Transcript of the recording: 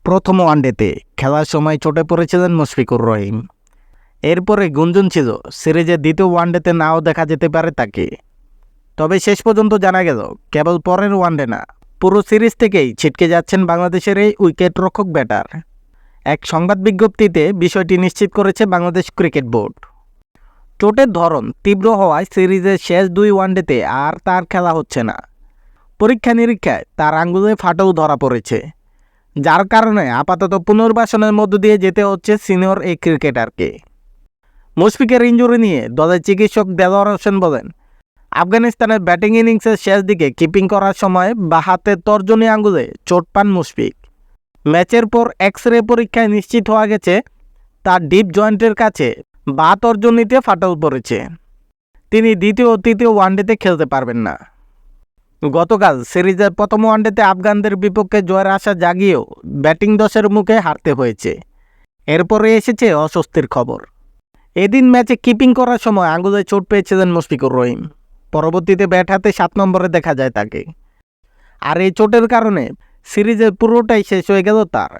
প্রথম ওয়ানডেতে খেলার সময় চোটে পড়েছিলেন মুশফিকুর রহিম। এরপরে গুঞ্জন ছিল সিরিজের দ্বিতীয় ওয়ানডেতে নাও দেখা যেতে পারে তাকে। তবে শেষ পর্যন্ত জানা গেল কেবল পরের ওয়ানডে না, পুরো সিরিজ থেকেই ছিটকে যাচ্ছেন বাংলাদেশের এই উইকেটরক্ষক ব্যাটার। এক সংবাদ বিজ্ঞপ্তিতে বিষয়টি নিশ্চিত করেছে বাংলাদেশ ক্রিকেট বোর্ড। চোটের ধরন তীব্র হওয়ায় সিরিজের শেষ দুই ওয়ানডেতে আর তার খেলা হচ্ছে না। পরীক্ষা নিরীক্ষায় তার আঙ্গুলে ফাটল ধরা পড়েছে, যার কারণে আপাতত পুনর্বাসনের মধ্য দিয়ে যেতে হচ্ছে সিনিয়র এই ক্রিকেটারকে। মুশফিকের ইনজুরি নিয়ে দলের চিকিৎসক দেলোয়ার হোসেন বলেন, আফগানিস্তানের ব্যাটিং ইনিংসের শেষ দিকে কিপিং করার সময় বাঁ হাতের তর্জনী আঙ্গুলে চোট পান মুশফিক। ম্যাচের পর এক্স-রে পরীক্ষায় নিশ্চিত হওয়া গেছে তার ডিপ জয়েন্টের কাছে বাঁ তর্জনীতে ফাটল পড়েছে। তিনি দ্বিতীয় ও তৃতীয় ওয়ানডেতে খেলতে পারবেন না। গতকাল সিরিজের প্রথম ওয়ানডেতে আফগানদের বিপক্ষে জয়ের আশা জাগিয়েও ব্যাটিং দশের মুখে হারতে হয়েছে। এরপরে এসেছে অস্বস্তির খবর। এদিন ম্যাচে কিপিং করার সময় আঙুলে চোট পেয়েছিলেন মুশফিকুর রহিম। পরবর্তীতে ব্যাট হাতে 7 নম্বরে দেখা যায় তাকে। আর এই চোটের কারণে সিরিজের পুরোটাই শেষ হয়ে গেল তার।